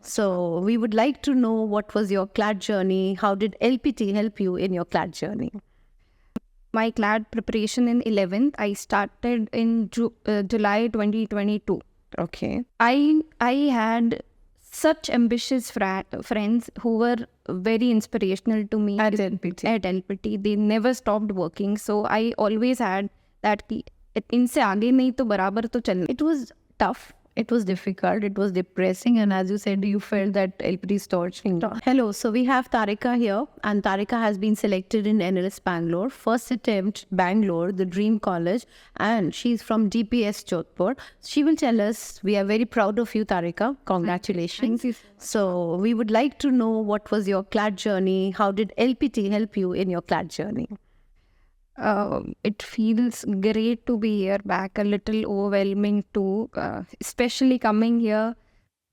So we would like to know what was your CLAT journey? How did LPT help you in your CLAT journey? My CLAT preparation in 11th, I started in July 2022. Okay. I had such ambitious friends who were very inspirational to me At LPT. At LPT. They never stopped working. So I always had that कि इनसे आगे नहीं तो बराबर तो चलना. It was tough. It was difficult. It was depressing. And as you said, you felt that LPT is torturing. Hello. So we have Tarika here. And Tarika has been selected in NLS Bangalore. First attempt, Bangalore, the dream college. And she's from DPS Jodhpur. She will tell us, we are very proud of you, Tarika. Congratulations. Thank you. So we would like to know what was your CLAT journey? How did LPT help you in your CLAT journey? It feels great to be here back, a little overwhelming too, especially coming here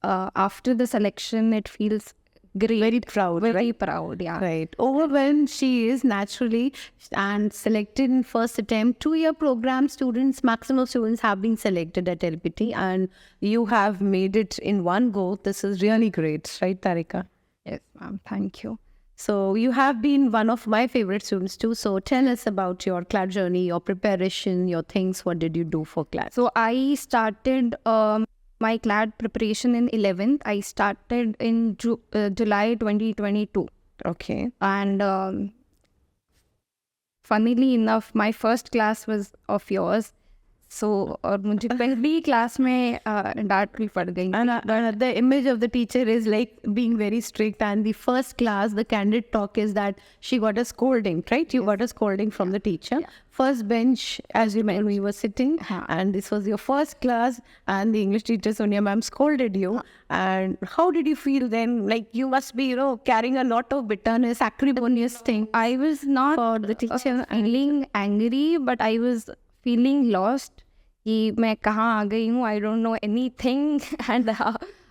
after the selection. It feels great. Very proud, Very right? proud, yeah. Right. Overwhelmed she is naturally, and selected in first attempt. 2-year program students, maximum students have been selected at LPT, and you have made it in one go. This is really great, right, Tarika? Yes, ma'am. Thank you. So you have been one of my favorite students too. So tell us about your CLAT journey, your preparation, your things. What did you do for CLAT? So I started my CLAT preparation in 11th. I started in July 2022. Okay. And funnily enough, my first class was of yours. So और मुझे पहली class में डांट भी पड़ गई. And the image of the teacher is like being very strict, and the first class, the candid talk is that she got a scolding, right? You got a scolding from the teacher. Yeah. First bench, as you mentioned, we were sitting, and this was your first class, and the English teacher Sonia ma'am scolded you. And how did you feel then? Like you must be, carrying a lot of bitterness, acrimonious thing. I was not for the teacher. feeling angry, but I was feeling lost. कि मैं कहाँ आ गई हूँ. I don't know anything and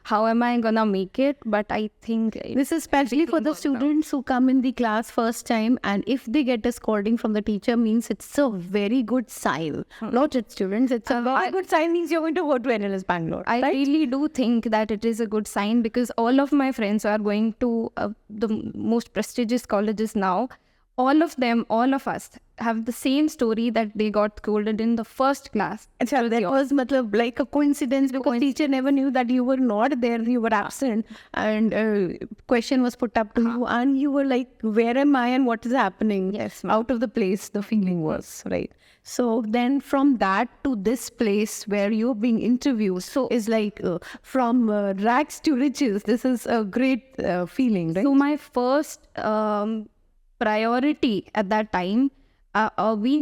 how am I gonna make it? But I think this is especially for the students who come in the class first time, and if they get a scolding from the teacher, means it's a very good sign. Not just students, it's a very good sign, means you're going to go to NLS Bangalore. I right? really do think that it is a good sign, because all of my friends are going to the most prestigious colleges now. All of them, all of us have the same story, that they got scolded in the first class. Achha, that was like a coincidence, because teacher never knew that you were not there, you were absent, and question was put up to you, and you were like, where am I and what is happening? Yes, out of the place the feeling was, right? So then from that to this place where you're being interviewed, so is like from rags to riches. This is a great feeling, right? So my first priority at that time, we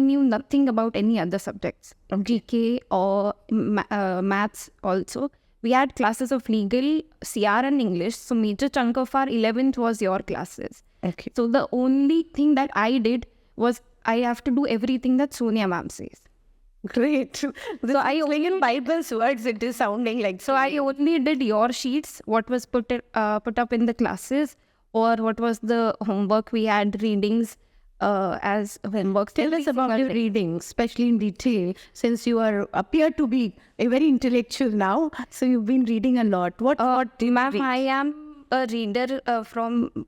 knew nothing about any other subjects, GK or maths also. We had classes of legal, CR and English. So major chunk of our 11th was your classes. Okay. So the only thing that I did was I have to do everything that Sonia ma'am says. Great. So I only in Bible's words, it is sounding like. So I only did your sheets, what was put up in the classes, or what was the homework we had, readings as homework. Tell us about your reading, especially in detail, since you appear to be a very intellectual now. So you've been reading a lot. What do you read? I am a reader from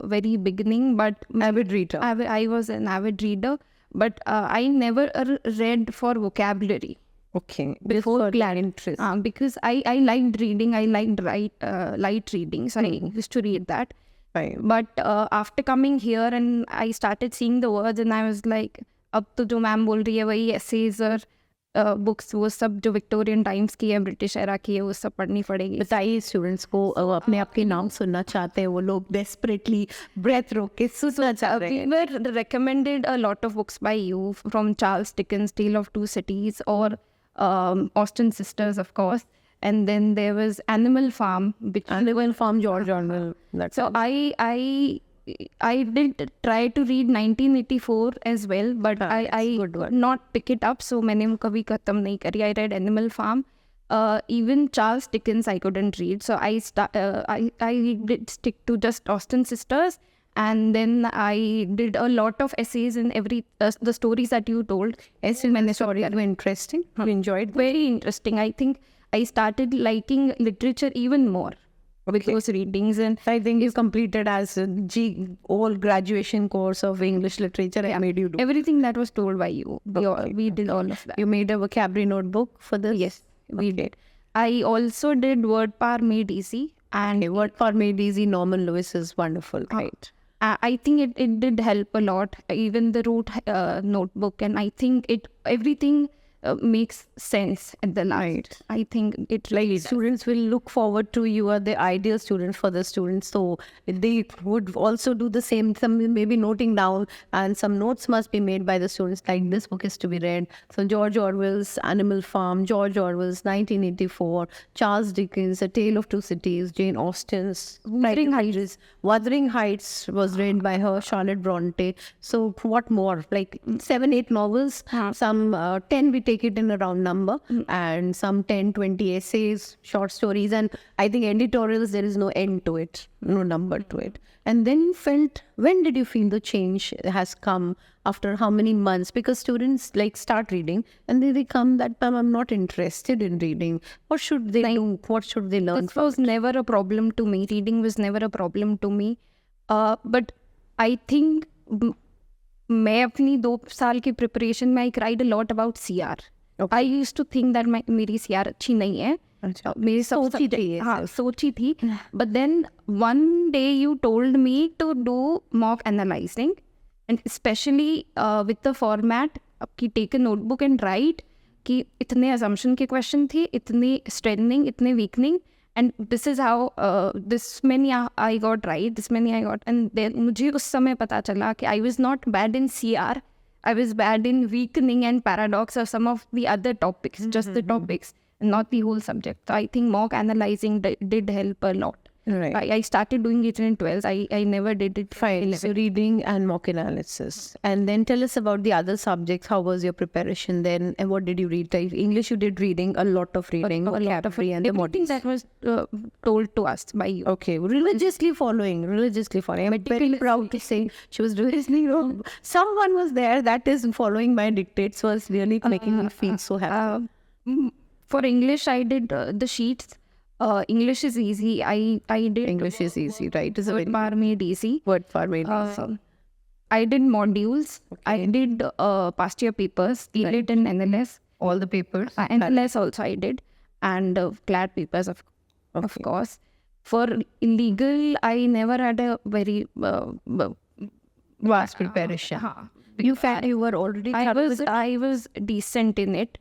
very beginning, but avid reader. I was an avid reader, but I never read for vocabulary. Okay. Before CLAT interest. Because I liked reading. I liked light reading. So I used to read that. Right. But after coming here and I started seeing the words, and I was like, अब तो जो ma'am बोल रही है वही essays और books वो सब जो विक्टोरियन टाइम्स की है, ब्रिटिश एरा की है, वो सब पढ़नी पड़ेगी. बताइए स्टूडेंट्स को अपने आप के नाम सुनना चाहते हैं वो लोग, desperately breath रोक के सुनना चाह रहे हैं. We were recommended a lot of books by you, from Charles Dickens' Tale of Two Cities, or Austen Sisters, of course. And then there was Animal Farm, George Orwell. So I did try to read 1984 as well, but I could not pick it up. So मैंने वो कभी खत्म नहीं करी. I read Animal Farm. Even Charles Dickens I couldn't read. So I did stick to just Austen Sisters. And then I did a lot of essays in the stories that you told. Stories were interesting. You enjoyed them? Very interesting. I think I started liking literature even more. with those readings. And I think you completed as a all graduation course of English literature. I made you do everything that was told by you. We did all of that. You made a vocabulary notebook for this? Yes, we did. I also did word power made easy. And word power made easy, Norman Lewis is wonderful, right? I think it did help a lot. Even the root notebook, and I think everything makes sense at the last. Right. I think it really students will look forward to. You are the ideal student for the students, so they would also do the same. Some maybe noting down, and some notes must be made by the students, like this book is to be read. So George Orwell's Animal Farm, George Orwell's 1984, Charles Dickens' A Tale of Two Cities, Jane Austen's Wuthering Heights was read by her, Charlotte Bronte. So what more? Like 7-8 novels, some 10 we take it in a round number, and some 10-20 essays, short stories, and I think editorials, there is no end to it, no number to it. And then you felt, when did you feel the change has come? After how many months? Because students like start reading and they come that time, I'm not interested in reading. What should they do? What should they learn? This was never a problem to me. Reading was never a problem to me. But I think मैं अपनी 2 साल की preparation में I cried a lot about CR. I used to think that मेरी CR अच्छी नहीं है. मेरी सोची थी. But then one day you told me to do mock analyzing, and especially with the format कि take a notebook and write कि इतने assumption के question थे, इतने strengthening, इतने weakening, and this is how this many I got right, this many I got, and then मुझे उस समय पता चला कि I was not bad in CR, I was bad in weakening and paradox or some of the other topics, just the topics, not the whole subject. So I think mock analyzing did help a lot. Right. I started doing it in 12th. I never did it. Fine. So reading and mock analysis. And then tell us about the other subjects. How was your preparation then? And what did you read? English, you did reading, a lot of reading. A lot of reading. Everything that was told to us by you. Okay. Religiously following. I'm very proud to say she was religiously wrong. Someone was there that is following my dictates, was really making me feel so happy. For English, I did the sheets. English is easy. I did English is easy, right? It's word power made easy. Word power made easy. I did modules. Okay. I did past year papers, AILET and NLS. All the papers. NLS also I did, and CLAT papers of course. For legal, I never had a very vast preparation. You felt you were already. I was decent in it.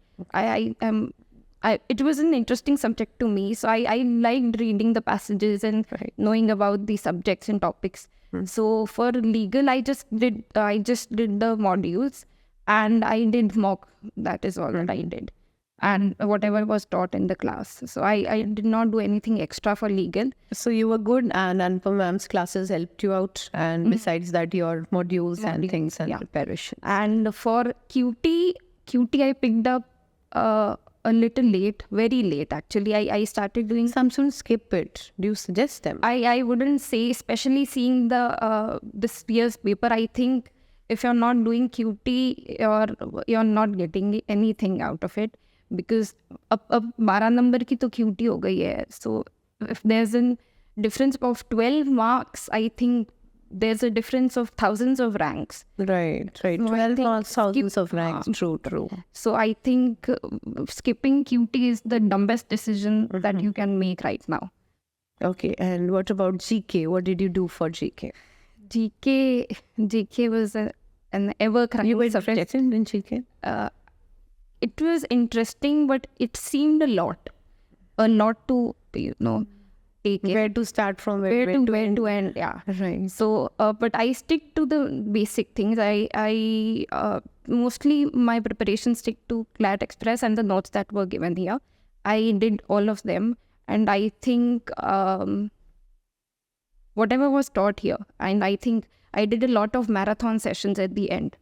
It was an interesting subject to me, so I liked reading the passages and knowing about the subjects and topics. So for legal, I just did the modules, and I did mock. That is all that I did, and whatever was taught in the class. So I did not do anything extra for legal. So you were good, and Anupam ma'am's classes helped you out, and besides that, your modules and things and preparation. And for QT I picked up a little late, very late actually. I started doing. Some students skip it. Do you suggest them? I wouldn't say, especially seeing this year's paper. I think if you're not doing QT, you're not getting anything out of it, because अब 12 number की तो QT हो गई है. So if there's a difference of 12 marks, I think there's a difference of thousands of ranks. Right. 12 marks, thousands of ranks. True. So I think skipping QT is the dumbest decision that you can make right now. Okay, and what about GK? What did you do for GK? GK was an ever-crying subject. You were in GK? It was interesting, but it seemed a lot to, take it. Where to start from, where to end, yeah. Right. So, but I stick to the basic things. I mostly my preparation stick to CLAT Express and the notes that were given here. I did all of them, and I think whatever was taught here, and I think I did a lot of marathon sessions at the end,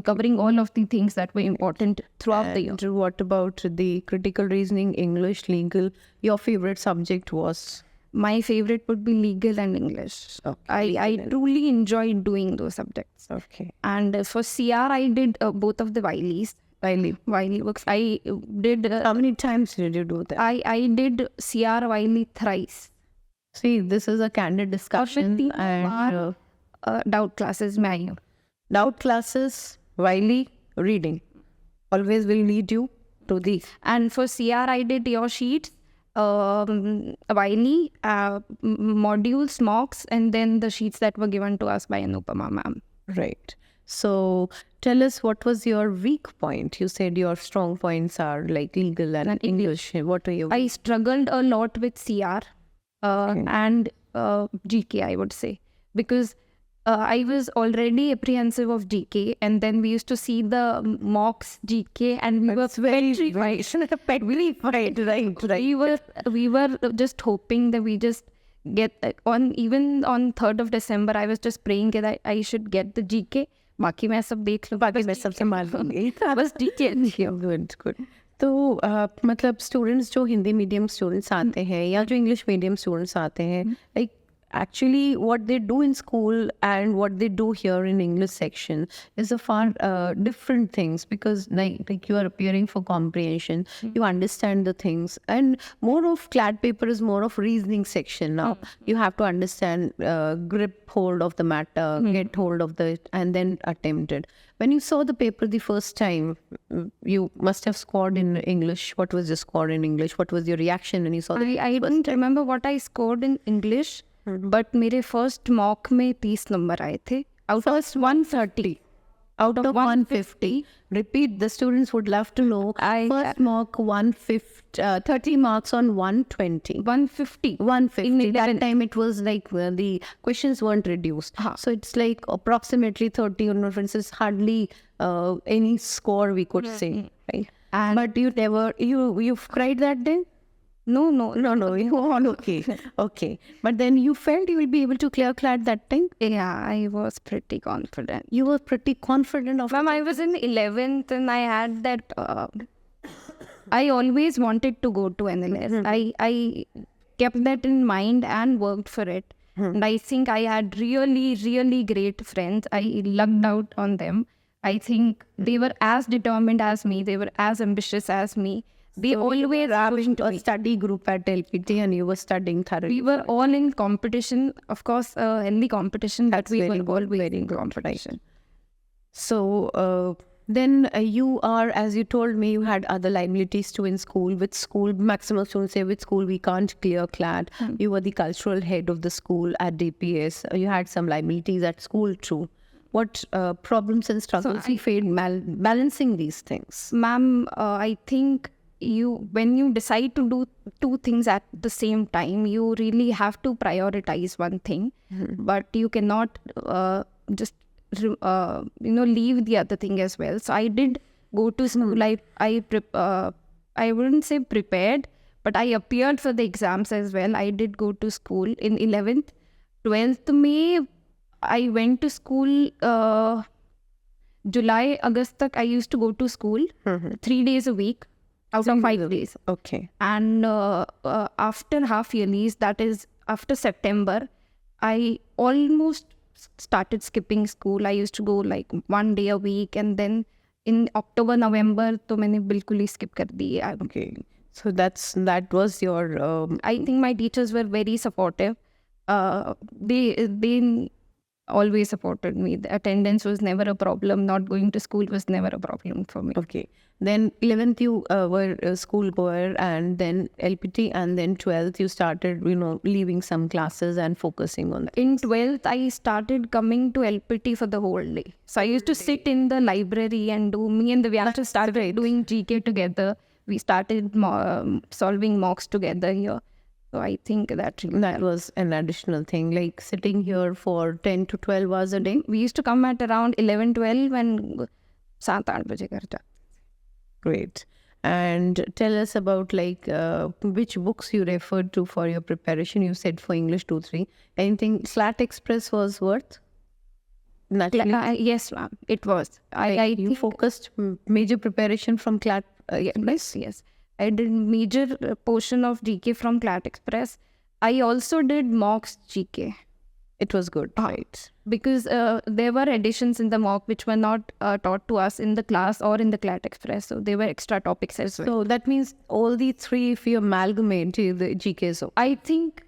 covering all of the things that were important throughout the year. What about the critical reasoning, English, legal? Your favorite subject was? My favorite would be legal and English. Okay. I truly enjoyed doing those subjects. Okay. And for CR, I did both of the Wiley books. I did. How many times did you do that? I did CR Wiley thrice. See, this is a candid discussion. And doubt classes में आई हूँ. doubt classes, Wiley, reading always will lead you to the. And for CR, I did your sheets, Wiley, modules, mocks, and then the sheets that were given to us by Anupama ma'am. Right. So tell us, what was your weak point? You said your strong points are like legal and English. What were your? I struggled a lot with CR and GK, I would say, because I was already apprehensive of GK, and then we used to see the mocks GK, and we were petrified. We were just hoping that we just get even on 3rd of December. I was just praying that I should get the GK. बाकी मैं सब देख लूँ, बाकी मैं सब संभाल लूँगी. बस GK. Good. तो मतलब स्टूडेंट्स जो हिंदी मीडियम स्टूडेंट्स आते हैं या जो इंग्लिश मीडियम स्टूडेंट्स आते हैं, like actually what they do in school and what they do here in English section is a far different things, because like you are appearing for comprehension, you understand the things, and more of CLAT paper is more of reasoning section now. You have to understand, grip hold of the matter, get hold of the, and then attempt it. When you saw the paper the first time, you must have scored in English. What was your score in English? What was your reaction when you saw the I don't remember what I scored in English. But मेरे first mock में 30 number आए थे out of 130 out of 150. Repeat, the students would love to know. First mock 150, 30 marks on 120. 150. That time it was like the questions weren't reduced. So it's like approximately 30, or for instance, hardly any score we could say. Right? But you never, you've cried that day? No. You all okay. But then you felt you will be able to clear CLAT that time? Yeah, I was pretty confident. You were pretty confident of. Ma'am, I was in 11th and I had that. I always wanted to go to NLS. I kept that in mind and worked for it. And I think I had really, really great friends. I lucked out on them. I think they were as determined as me. They were as ambitious as me. They always having a study group at LPT, and you were studying thoroughly. We were all in competition, of course, healthy competition. That's we were all very in competition. So then you are, as you told me, you had other liabilities too in school. With school, maximum students say with school we can't clear CLAT. You were the cultural head of the school at DPS. You had some liabilities at school too. What problems and struggles you faced balancing these things? Ma'am, I think when you decide to do two things at the same time, you really have to prioritize one thing, but you cannot just leave the other thing as well. So I did go to school. I wouldn't say prepared, but I appeared for the exams as well. I did go to school in 11th. 12th May I went to school. July, August tak I used to go to school 3 days a week. Out of 5 days. Okay. And after half yearlies, that is after September, I almost started skipping school. I used to go like 1 day a week, and then in October, November, तो मैंने बिल्कुल ही skip कर दी. Okay. So that was your. I think my teachers were very supportive. They always supported me. The attendance was never a problem. Not going to school was never a problem for me. Okay. Then 11th you were a school goer, and then LPT, and then 12th you started, leaving some classes and focusing on that. In 12th, I started coming to LPT for the whole day. So I used to sit in the library and me and the Vyasa started doing GK together. We started solving mocks together here. So I think that was an additional thing, like sitting here for 10 to 12 hours a day. We used to come at around 11, 12 and 7-8 baje ghar jaate. Great. And tell us about which books you referred to for your preparation. You said for English 2-3. Anything CLAT Express was worth? Yes, ma'am. It was. You focused major preparation from CLAT Express? Yes. I did major portion of GK from CLAT Express. I also did mocks GK. It was good, right? Because there were additions in the mock which were not taught to us in the class or in the CLAT Express. So they were extra topics as well. So that means all the three, if you amalgamate the GK. So I think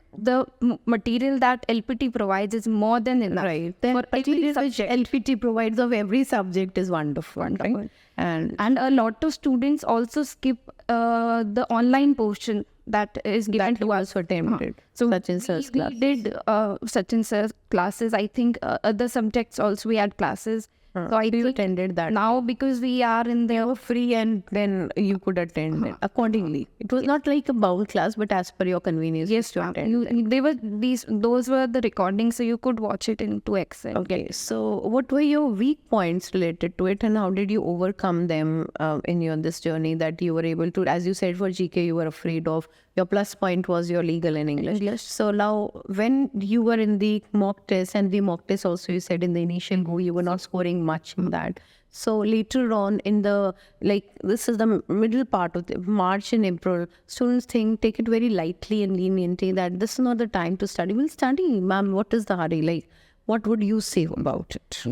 material that LPT provides is more than enough. Right. The material which LPT provides of every subject is wonderful. Right? And a lot of students also skip the online portion that is given to us. Attempted. So Sachin sir's classes. We did Sachin sir's classes. I think other subjects also we had classes. So I attended that. Now because we are in the... You were free and then you could attend it accordingly. It was not like a bowl class, but as per your convenience. Yes, those were the recordings, so you could watch it into Excel. Okay, so what were your weak points related to it, and how did you overcome them in this journey that you were able to, as you said, for GK you were afraid of. Your plus point was your legal and English. So now when you were in the mock test, and the mock test also you said in the initial go you were not scoring much in that. So later on in the, this is the middle part of the March and April, students take it very lightly and leniently that this is not the time to study. We'll study, ma'am, what is the hurry? What would you say about it?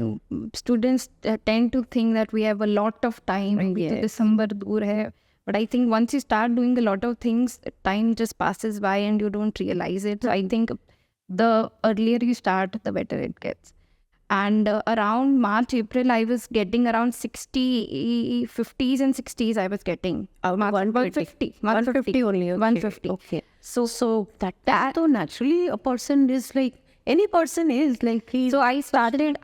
Students tend to think that we have a lot of time. Yes. December dur hai. But I think once you start doing a lot of things, time just passes by and you don't realize it. So I think the earlier you start, the better it gets. And around March, April, I was getting around 60, 50s and 60s I was getting. 150 only. Okay. 150. Okay. So that so naturally a person is any person is So I started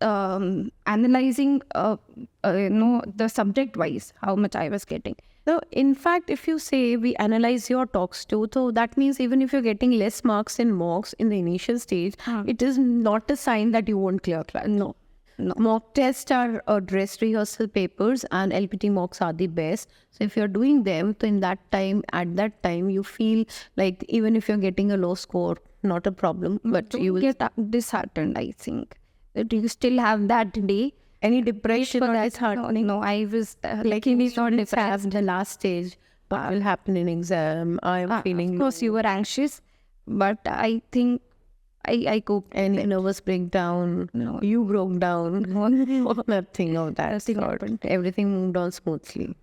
analyzing the subject wise how much I was getting. So in fact, if you say we analyze your talks too, so that means even if you're getting less marks in mocks in the initial stage, it is not a sign that you won't clear CLAT. No. Mock tests are dress rehearsal papers, and LPT mocks are the best. So if you're doing them, so at that time you feel like even if you're getting a low score, not a problem, but you will get disheartened, I think. That you still have that day. Any depression or disheartening? No, I was luckily not depressed. The last stage, what will happen in exam? I'm feeling. Of course, you were anxious, but I think I coped. Any nervous breakdown? No. You broke down? Nothing of that. Nothing happened. Everything moved on smoothly.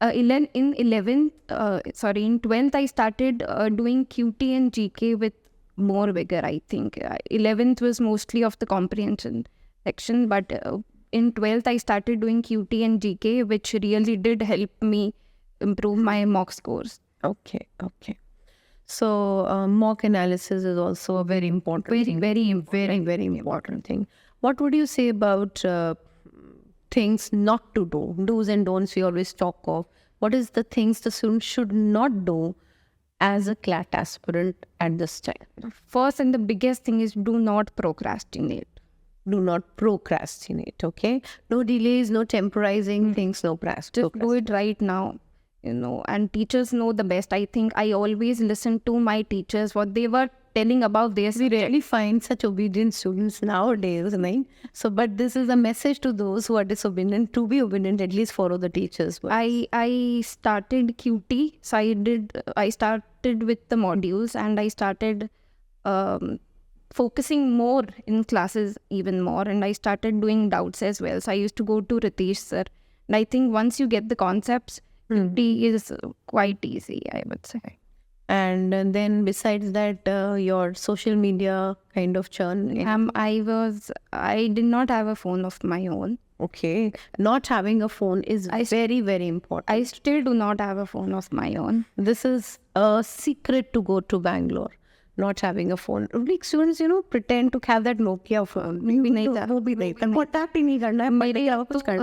In 12th, I started doing QT and GK with more vigor, I think. 11th was mostly of the comprehension section, but in 12th, I started doing QT and GK, which really did help me improve my mock scores. Okay. So mock analysis is also a very important thing. Very important thing. What would you say about things not to do? Do's and don'ts we always talk of. What is the things the student should not do as a CLAT aspirant at this time? First and the biggest thing is do not procrastinate. Do not procrastinate, okay? No delays, no temporizing things, no Just do it right now, and teachers know the best. I think I always listen to my teachers, what they were telling about this. We rarely find such obedient students nowadays, right? So, but this is a message to those who are disobedient. To be obedient, at least follow the teachers. I started QT, so I started with the modules, and I started focusing more in classes even more, and I started doing doubts as well. So I used to go to Ritesh sir, and I think once you get the concepts, QT is quite easy, I would say. And then besides that, your social media kind of churn? I did not have a phone of my own. Okay. Not having a phone is very, very important. I still do not have a phone of my own. This is a secret to go to Bangalore. Not having a phone. Students, pretend to have that Nokia phone.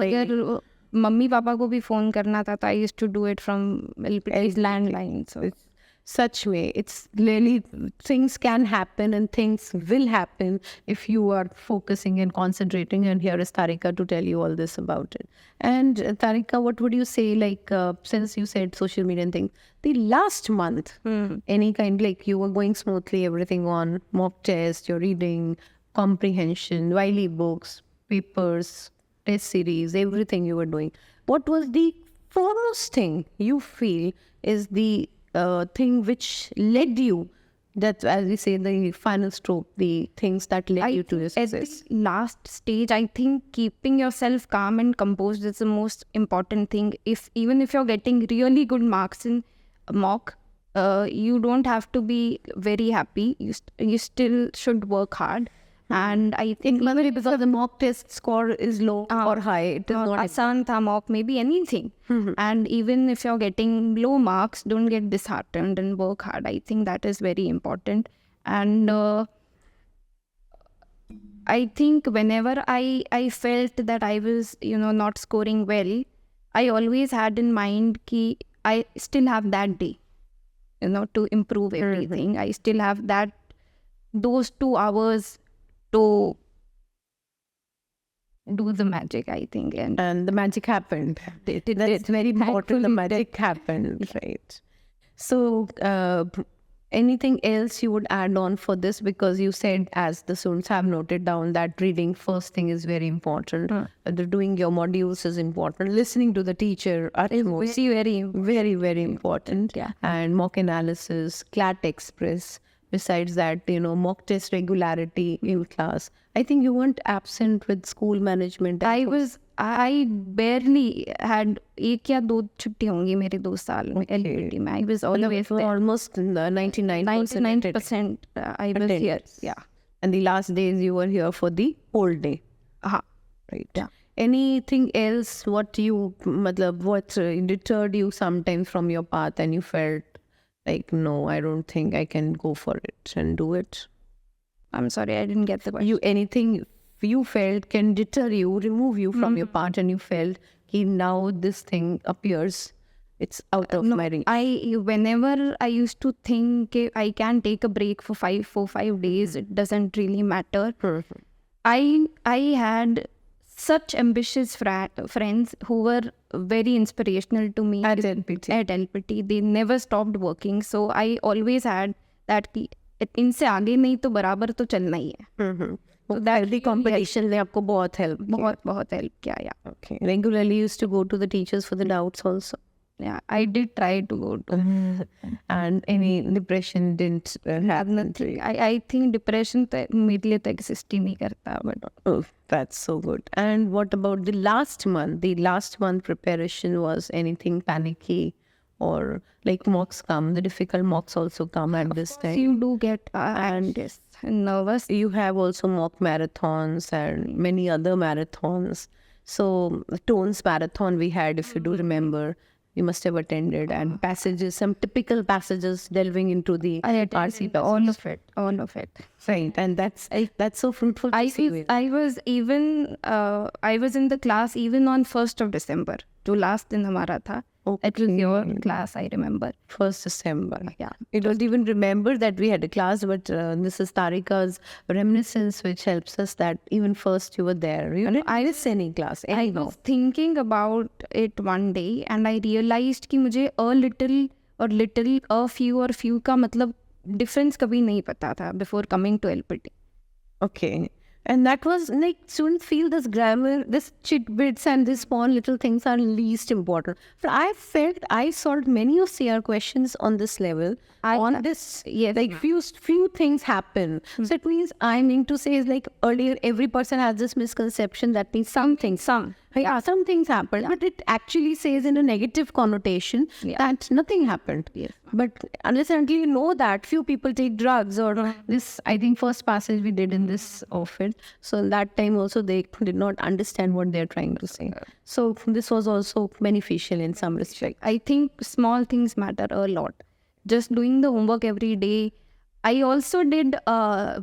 अगर mummy papa को भी phone करना था, तो I used to do it from LPT's landline. So it's such way. It's really, things can happen and things will happen if you are focusing and concentrating. And here is Tarika to tell you all this about it. And Tarika, what would you say, since you said social media and things, the last month, any kind, you were going smoothly, everything on mock test, your reading, comprehension, Wiley books, papers, test series, everything you were doing. What was the foremost thing you feel is the thing which led you, that, as we say, the final stroke, the things that led you to this success? At the last stage, I think keeping yourself calm and composed is the most important thing. Even if you're getting really good marks in mock, you don't have to be very happy. You still should work hard. And I think maybe because the mock test score is low or high, it is not asan tha mock, maybe anything. And even if you're getting low marks, don't get disheartened and work hard. I think that is very important. And I think whenever I felt that I was, not scoring well, I always had in mind ki I still have that day, to improve everything. I still have those 2 hours to do the magic, I think. And the magic happened. That's very important. The magic happened, right? So, anything else you would add on for this? Because you said, as the students have noted down, that reading first thing is very important. Doing your modules is important. Listening to the teacher is very, very important. Yeah. And mock analysis, CLAT Express. Besides that, mock test regularity in class. I think you weren't absent with school management. I barely had 1 या 2 छुट्टी होंगी मेरे 2 साल में LPT में. I was always there. Almost 99% I was here. Yeah. And the last days you were here for the whole day. Right. Yeah. Anything else what deterred you sometimes from your path and you felt like, no, I don't think I can go for it and do it? I'm sorry, I didn't get the question. Anything you felt can deter you, remove you from your path, and you felt now this thing appears, it's out of my reach. Whenever I used to think I can take a break for 5 days, it doesn't really matter. I had such ambitious friends who were very inspirational to me at LPT. They never stopped working. So I always had that इनसे आगे नहीं तो बराबर तो चलना ही है. So that the competition ने आपको बहुत help किया. Yeah. Okay. Regularly used to go to the teachers for the doubts also. Yeah, I did try to go to. And any depression didn't happen? I think depression मेरे लिए तो exist ही नहीं करता. But oh, that's so good. And what about the last month? The last month preparation was anything panicky? Or like mocks come, the difficult mocks also come at this time. You do get nervous. You have also mock marathons and many other marathons. So the Tones marathon we had, if you do remember, you must have attended, and passages, some typical passages delving into the RC passages. All of it. Right, and that's so fruitful. I was in the class even on 1st of December. जो last दिन हमारा था. Okay. It was your class, I remember. 1st December. Yeah. You don't even remember that we had a class, but this is Tarika's reminiscence, which helps us that even first you were there. You didn't miss any class. I was thinking about it one day and I realized कि मुझे a little, a few का मतलब difference कभी नहीं पता था before coming to LPT. Okay. And that was like, students feel this grammar, this tidbits and these small little things are least important. But I felt I solved many of CR questions on this level. Yes, like few things happen. So it means I mean to say is like earlier every person has this misconception that means some things happen, but it actually says in a negative connotation that nothing happened. Yes. But unless and until you know that few people take drugs or this, I think first passage we did in this of it. So that time also they did not understand what they're trying to say. So this was also beneficial in some respect. I think small things matter a lot. Just doing the homework every day. I also did,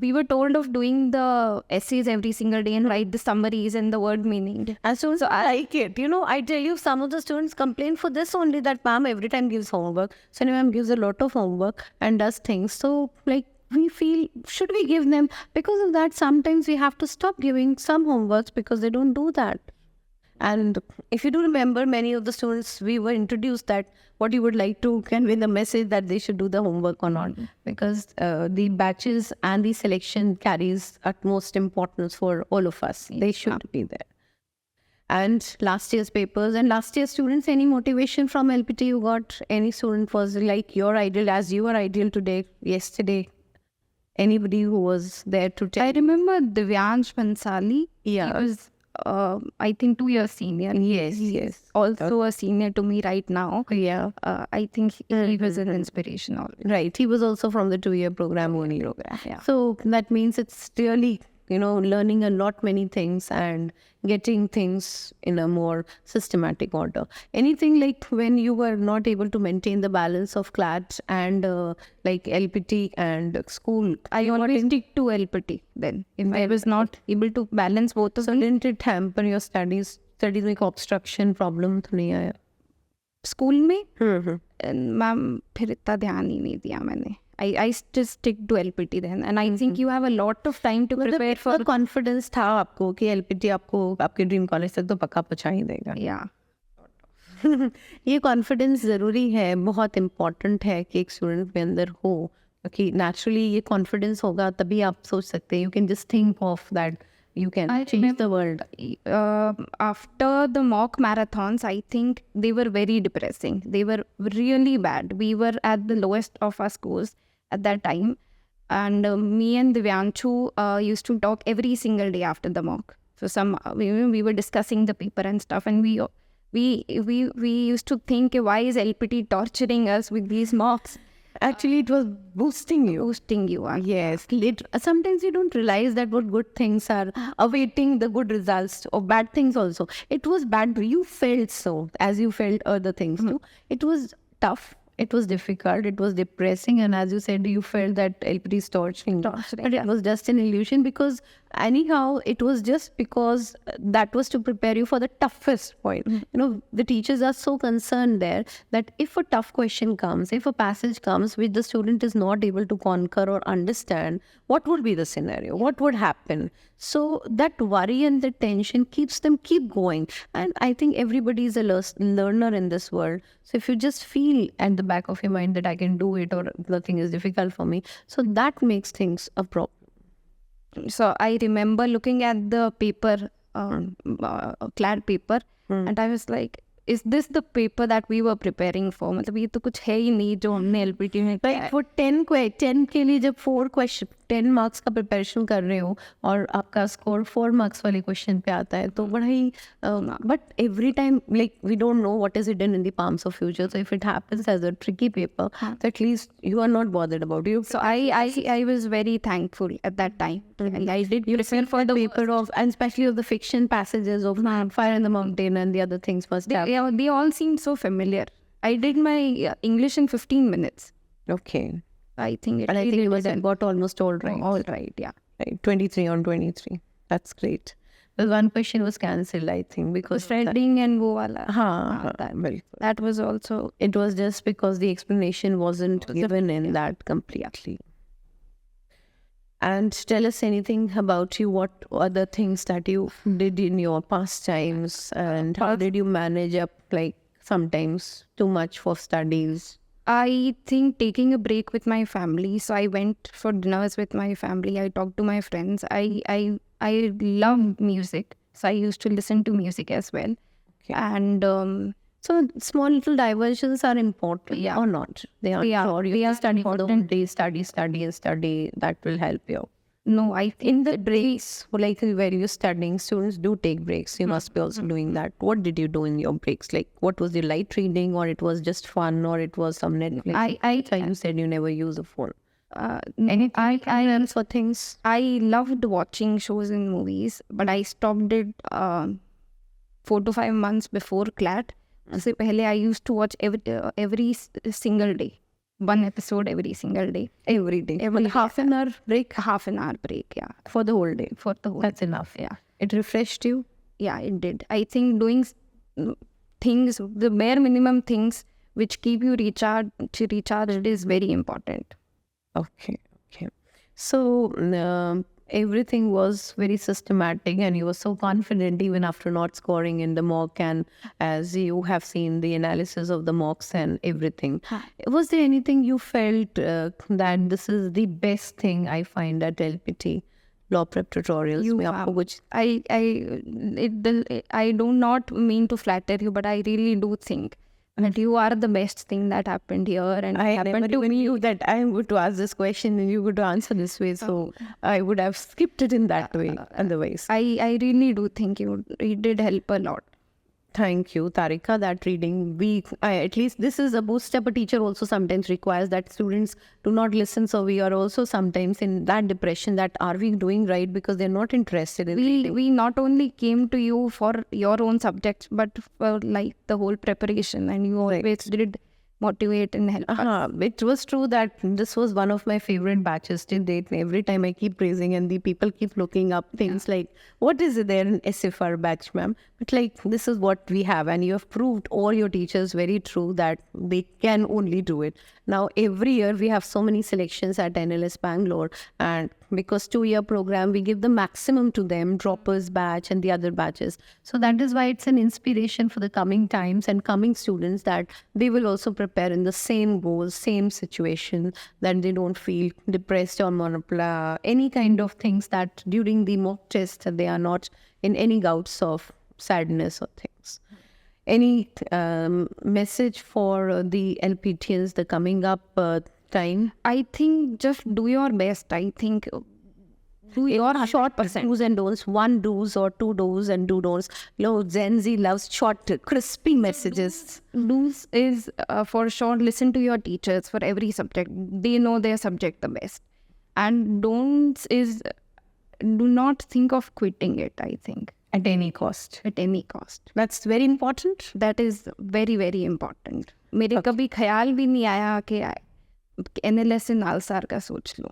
we were told of doing the essays every single day and write the summaries and the word meaning. And so I like it. I tell you, some of the students complain for this only, that ma'am every time gives homework. So ma'am gives a lot of homework and does things. So like we feel, should we give them? Because of that, sometimes we have to stop giving some homeworks because they don't do that. And if you do remember, many of the students, we were introduced that what you would like to convey the message that they should do the homework or not. Because the batches and the selection carries utmost importance for all of us. They should be there. And last year's papers and last year's students, any motivation from LPT you got? Any student was like your ideal as you are ideal today, yesterday? Anybody who was there to tell? I remember Divyansh Pansali. Yeah. He was I think 2 years senior. Yes. Also a senior to me right now. Yeah. I think he was an inspiration always. Right. He was also from the 2-year program only. Yeah. So that means it's really, learning a lot many things and getting things in a more systematic order. Anything like when you were not able to maintain the balance of CLAT and like LPT and school? I always stick to LPT then. If I was not able to balance both of So them. didn't it hamper your studies? Studies में obstruction problem तो नहीं आया? School में ma'am फिर इतना ध्यान ही नहीं दिया मैंने. I just stick to LPT then, and I think you have a lot of time to prepare for. Confidence था आपको कि LPT आपको आपके ड्रीम कॉलेज तक तो पक्का पहुंचा ही देगा? Yeah. ये कॉन्फिडेंस ज़रूरी है, बहुत इम्पोर्टेंट है कि एक स्टूडेंट के अंदर हो, क्योंकि नेचुरली ये कॉन्फिडेंस होगा तभी आप सोच सकते हैं. You can just think of that you can change the world. After the mock marathons, I think they were very depressing. They were really bad. We were at the lowest of our scores at that time. And me and Divyanshu used to talk every single day after the mock. So we were discussing the paper and stuff, and we used to think, why is LPT torturing us with these mocks? Actually, it was boosting you. Yes. Sometimes you don't realize that what good things are awaiting the good results, or bad things also. It was bad. You felt so, as you felt other things too. It was tough. It was difficult. It was depressing. And as you said, you felt that LPT is torturing. But it was just an illusion, because anyhow, it was just because that was to prepare you for the toughest point. The teachers are so concerned there that if a tough question comes, if a passage comes which the student is not able to conquer or understand, what would be the scenario? What would happen? So that worry and the tension keeps them keep going. And I think everybody is a learner in this world. So if you just feel at the back of your mind that I can do it, or nothing is difficult for me, so that makes things a problem. So I remember looking at the paper, CLAT paper, and I was like, is this the paper that we were preparing for? मतलब ये तो कुछ है ही नहीं जो हमने LPT में किया है. वो 10 के लिए जब 4 क्वेश्चन 10 मार्क्स का प्रिपरेशन कर रहे हो और आपका स्कोर 4 मार्क्स वाले क्वेश्चन पे आता है, तो बड़ा ही but every time like we don't know what is hidden in the palms of future. So if it happens as a tricky paper, so at least you are not bothered about it. So I was very thankful at that time. I did prepare for the paper of, and especially of the fiction passages of Fire in the Mountain and the other things must have. They all seemed so familiar. I did my English in 15 minutes. Okay. I think it and I think it was got almost all right. All right, yeah. Right, 23 on 23. That's great. Well, one question was cancelled, I think, because threading and wo wala. That was also. It was just because the explanation wasn't given in that completely. And tell us anything about you. What other things that you did in your pastimes, and how did you manage up, like sometimes too much for studies? I think taking a break with my family. So I went for dinners with my family. I talked to my friends. I love music. So I used to listen to music as well. Okay. And so small little diversions are important, or not? They are. Or you are studying for the whole day, study. That will help you. No, I think in the breaks, like where you're studying, students do take breaks. You must be also doing that. What did you do in your breaks? Like, what was the light reading, or it was just fun, or it was some Netflix? You said you never use a phone. Anything else for things? I loved watching shows and movies, but I stopped it 4 to 5 months before CLAT. उससे पहले I used to watch every single day. One episode every single day. Every day. Half an hour break, yeah. For the whole day. That's enough. Yeah. It refreshed you? Yeah, it did. I think doing things, the bare minimum things which keep you recharged is very important. Okay. So everything was very systematic, and you were so confident even after not scoring in the mock, and as you have seen the analysis of the mocks and everything. Was there anything you felt that this is the best thing I find at LPT? Law prep tutorials. I do not mean to flatter you, but I really do think that you are the best thing that happened here, and I happened never to even me. knew that I am going to ask this question and you would answer this way. So I would have skipped it in that way otherwise. I really do think you did help a lot. Thank you, Tarika. That reading, at least this is a boost up. A teacher also sometimes requires that students do not listen. So we are also sometimes in that depression that are we doing right because they're not interested in reading. We not only came to you for your own subjects, but for like the whole preparation, and you always did motivate and help us. It was true that this was one of my favorite batches till date. Every time I keep praising and the people keep looking up things like, what is it there in SFR batch, ma'am? But like, this is what we have. And you have proved all your teachers very true that they can only do it. Now, every year we have so many selections at NLS Bangalore. And because 2-year program, we give the maximum to them, droppers batch and the other batches. So that is why it's an inspiration for the coming times and coming students that they will also prepare in the same goals, same situation, that they don't feel depressed or any kind of things that during the mock test that they are not in any gouts of sadness or things. Any message for the LPTs, the coming up time? I think just do your best. I think do your short do's and don'ts, 1 do's or 2 do's and 2 don'ts. Gen Z loves short, crispy messages. Do's is for sure listen to your teachers for every subject. They know their subject the best. And don'ts is do not think of quitting it, I think. At any cost. At any cost. That's very important. That is very, very important. मेरे कभी ख्याल भी नहीं आया कि NLS से नालसार का सोच लो.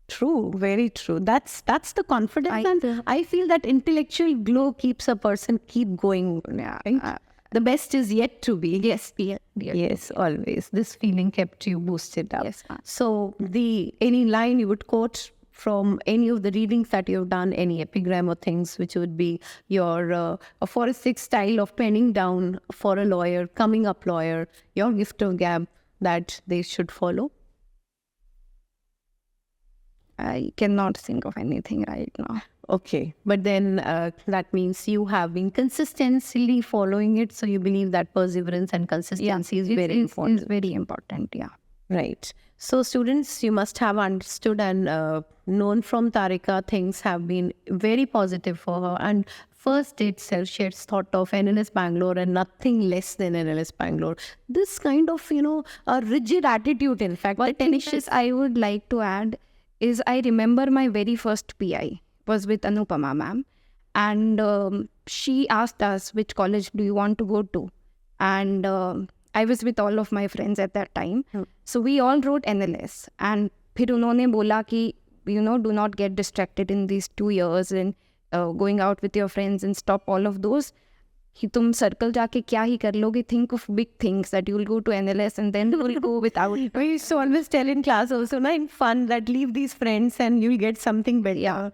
True, very true. That's the confidence, and I feel that intellectual glow keeps a person keep going. Right? The best is yet to be. Yes, always. This feeling kept you boosted up. Yes. So, any line you would quote from any of the readings that you've done, any epigram or things, which would be your aphoristic style of penning down for a lawyer, coming up lawyer, your gift of gab that they should follow? I cannot think of anything right now. Okay, but then that means you have been consistently following it, so you believe that perseverance and consistency is very important. It's very important, yeah. Right. So students, you must have understood and known from Tarika things have been very positive for her. And first day itself, she had thought of NLS Bangalore and nothing less than NLS Bangalore. This kind of, a rigid attitude, in fact. But I would like to add is I remember my very first PI was with Anupama ma'am. And she asked us, which college do you want to go to? And I was with all of my friends at that time. So we all wrote NLS. And फिर उन्होंने बोला कि, do not get distracted in these 2 years and going out with your friends and stop all of those. कि तुम circle जाके क्या ही कर लोगे? Think of big things that you will go to NLS and then you will go without. We used to always tell in class also, in fun, that leave these friends and you'll get something better. Yeah.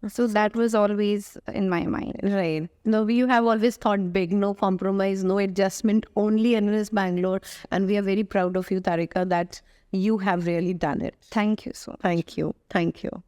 So that was always in my mind. Right. No, you have always thought big, no compromise, no adjustment, only NLS Bangalore. And we are very proud of you, Tarika, that you have really done it. Thank you so much. Thank you. Thank you.